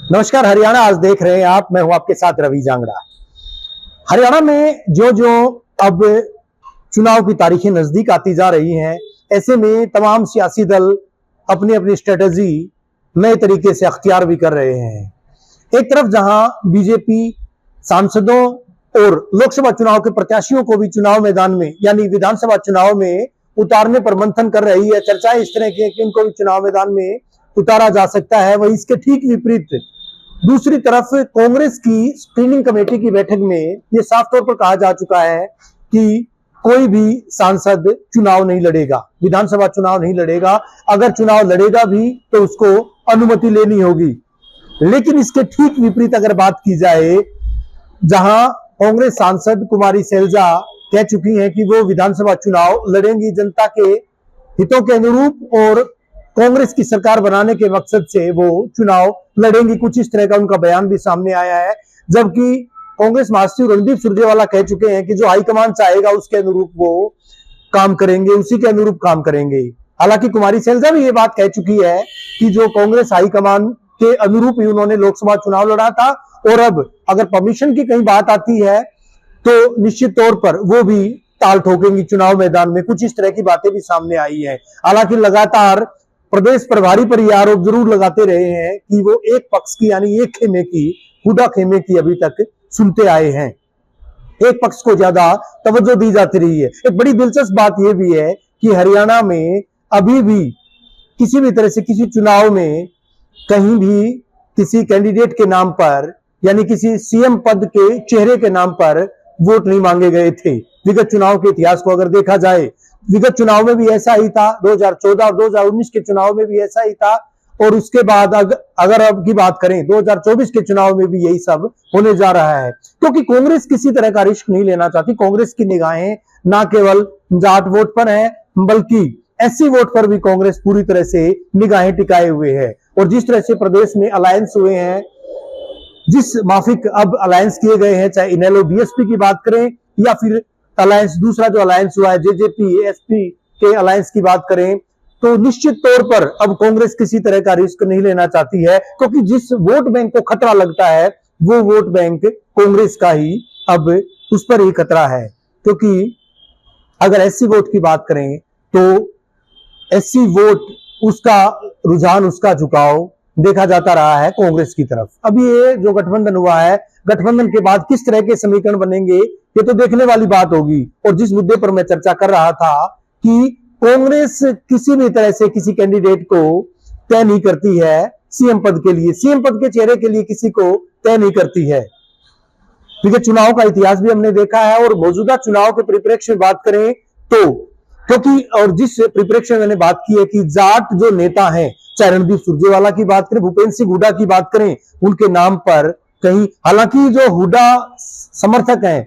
नमस्कार। हरियाणा आज देख रहे हैं आप, मैं हूं आपके साथ रवि जांगड़ा। हरियाणा में जो जो अब चुनाव की तारीखें नजदीक आती जा रही हैं, ऐसे में तमाम सियासी दल अपनी अपनी स्ट्रेटजी नए तरीके से अख्तियार भी कर रहे हैं। एक तरफ जहां बीजेपी सांसदों और लोकसभा चुनाव के प्रत्याशियों को भी चुनाव मैदान में यानी विधानसभा चुनाव में उतारने पर मंथन कर रही है, चर्चाएं इस तरह की है कि इनको भी चुनाव मैदान में उतारा जा सकता है। वही इसके ठीक विपरीत दूसरी तरफ कांग्रेस की स्क्रीनिंग कमेटी की बैठक में यह साफ तौर पर कहा जा चुका है कि कोई भी सांसद चुनाव नहीं लड़ेगा, विधानसभा चुनाव नहीं लड़ेगा। अगर चुनाव लड़ेगा भी तो उसको अनुमति लेनी होगी। लेकिन इसके ठीक विपरीत अगर बात की जाए, जहां कांग्रेस सांसद कुमारी सैलजा कह चुकी हैं कि वो विधानसभा चुनाव लड़ेंगी जनता के हितों के अनुरूप और कांग्रेस की सरकार बनाने के मकसद से वो चुनाव लड़ेंगी। कुछ इस तरह का उनका बयान भी सामने आया है। जबकि कांग्रेस महासचिव रणदीप सुरजेवाला कह चुके हैं कि जो हाईकमान चाहेगा उसके अनुरूप वो काम करेंगे, उसी के अनुरूप काम करेंगे। हालांकि कुमारी सैलजा भी ये बात कह चुकी है कि जो कांग्रेस हाईकमान के अनुरूप ही उन्होंने लोकसभा चुनाव लड़ा था और अब अगर परमिशन की कहीं बात आती है तो निश्चित तौर पर वो भी ताल ठोकेंगी चुनाव मैदान में। कुछ इस तरह की बातें भी सामने आई है। हालांकि लगातार प्रदेश प्रभारी पर यह आरोप जरूर लगाते रहे हैं कि वो एक पक्ष की यानी एक खेमे की, हुडा खेमे की अभी तक सुनते आए हैं। एक पक्ष को ज्यादा तवज्जो दी जाती रही है। एक बड़ी दिलचस्प बात यह भी है कि हरियाणा में अभी भी किसी भी तरह से किसी चुनाव में कहीं भी किसी कैंडिडेट के नाम पर यानी किसी सीएम पद के चेहरे के नाम पर वोट नहीं मांगे गए थे। विगत चुनाव के इतिहास को अगर देखा जाए, विगत चुनाव में भी ऐसा ही था, 2014 और 2019 के चुनाव में भी ऐसा ही था और उसके बाद अगर अब की बात करें 2024 के चुनाव में भी यही सब होने जा रहा है। क्योंकि कांग्रेस किसी तरह का रिस्क नहीं लेना चाहती। कांग्रेस की निगाहें ना केवल जाट वोट पर है बल्कि एससी वोट पर भी कांग्रेस पूरी तरह से निगाहें टिकाए हुए है। और जिस तरह से प्रदेश में अलायंस हुए हैं, जिस माफिक अब अलायंस किए गए हैं, चाहे इनेलो बीएसपी की बात करें या फिर अलायंस दूसरा जो अलायंस हुआ है जेजेपी एसपी के अलायंस की बात करें, तो निश्चित तौर पर अब कांग्रेस किसी तरह का रिस्क नहीं लेना चाहती है। क्योंकि जिस वोट बैंक को खतरा लगता है वो वोट बैंक कांग्रेस का ही अब उस पर ही खतरा है। क्योंकि अगर एससी वोट की बात करें तो एससी वोट उसका रुझान, उसका झुकाव देखा जाता रहा है कांग्रेस की तरफ। अब ये जो गठबंधन हुआ है, गठबंधन के बाद किस तरह के समीकरण बनेंगे ये तो देखने वाली बात होगी। और जिस मुद्दे पर मैं चर्चा कर रहा था कि कांग्रेस किसी भी तरह से किसी कैंडिडेट को तय नहीं करती है सीएम पद के लिए, सीएम पद के चेहरे के लिए किसी को तय नहीं करती है। क्योंकि चुनाव का इतिहास भी हमने देखा है और मौजूदा चुनाव के परिप्रेक्ष्य में बात करें तो क्योंकि और जिस परिप्रेक्ष्य में मैंने बात की है कि जाट जो नेता हैं, चाहे रणदीप सुरजेवाला की बात करें, भूपेंद्र सिंह हुड्डा की बात करें, उनके नाम पर कहीं हालांकि जो हुड्डा समर्थक हैं,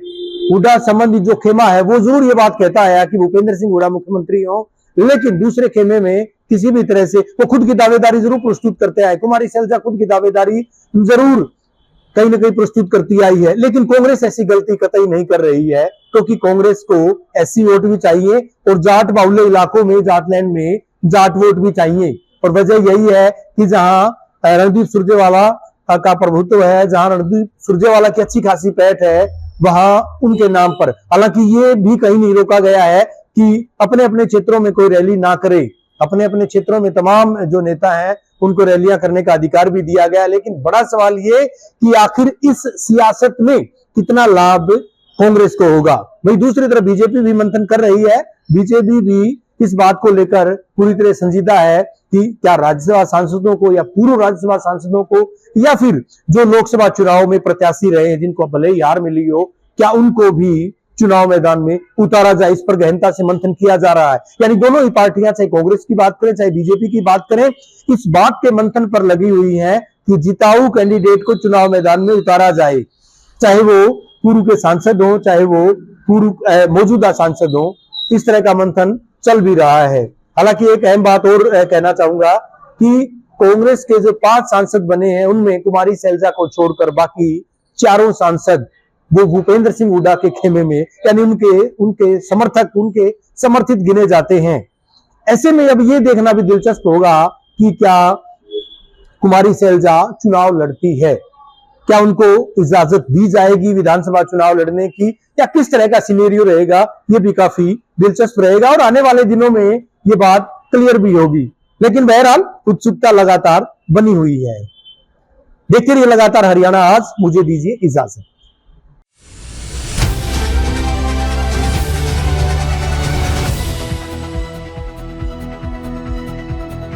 हुड्डा संबंधी जो खेमा है वो जरूर ये बात कहता है कि भूपेंद्र सिंह हुड्डा मुख्यमंत्री हो, लेकिन दूसरे खेमे में किसी भी तरह से वो खुद की दावेदारी जरूर प्रस्तुत करते आए। कुमारी सैलजा खुद की दावेदारी जरूर कहीं ना कहीं प्रस्तुत करती आई है। लेकिन कांग्रेस ऐसी गलती कतई नहीं कर रही है क्योंकि कांग्रेस को एससी वोट भी चाहिए और जाट बाहुल्य इलाकों में, जाटलैंड में जाट वोट भी चाहिए। और वजह यही है कि जहां रणदीप सुरजेवाला का प्रभुत्व है, जहां रणदीप सुरजेवाला की अच्छी खासी पैठ है, वहां उनके नाम पर हालांकि ये भी कहीं नहीं रोका गया है कि अपने अपने क्षेत्रों में कोई रैली ना करे। अपने अपने क्षेत्रों में तमाम जो नेता हैं उनको रैलियां करने का अधिकार भी दिया गया। लेकिन बड़ा सवाल ये कि आखिर इस सियासत में कितना लाभ कांग्रेस को होगा। वही दूसरी तरफ बीजेपी भी मंथन कर रही है। बीजेपी भी इस बात को लेकर पूरी तरह संजीदा है कि क्या राज्यसभा सांसदों को या पूर्व राज्यसभा सांसदों को या फिर जो लोकसभा चुनाव में प्रत्याशी रहे हैं जिनको भले ही हार मिली हो, क्या उनको भी चुनाव मैदान में उतारा जाए। इस पर गहनता से मंथन किया जा रहा है। यानी दोनों ही पार्टियां, चाहे कांग्रेस की बात करें चाहे बीजेपी की बात करें, इस बात के मंथन पर लगी हुई है कि जिताऊ कैंडिडेट को चुनाव मैदान में उतारा जाए, चाहे वो पूर्व के सांसद हो चाहे वो पूर्व मौजूदा सांसद हो। इस तरह का मंथन चल भी रहा है। हालांकि एक अहम बात और कहना चाहूंगा कि कांग्रेस के जो 5 सांसद बने हैं उनमें कुमारी सैलजा को छोड़कर बाकी चारों सांसद वो भूपेंद्र सिंह हुड्डा के खेमे में यानी उनके समर्थक, उनके समर्थित गिने जाते हैं। ऐसे में अब ये देखना भी दिलचस्प होगा कि क्या कुमारी सैलजा चुनाव लड़ती है, क्या उनको इजाजत दी जाएगी विधानसभा चुनाव लड़ने की, या किस तरह का सिनेरियो रहेगा, ये भी काफी दिलचस्प रहेगा और आने वाले दिनों में ये बात क्लियर भी होगी। लेकिन बहरहाल उत्सुकता लगातार बनी हुई है। देखते रहिए लगातार हरियाणा आज, मुझे दीजिए इजाजत।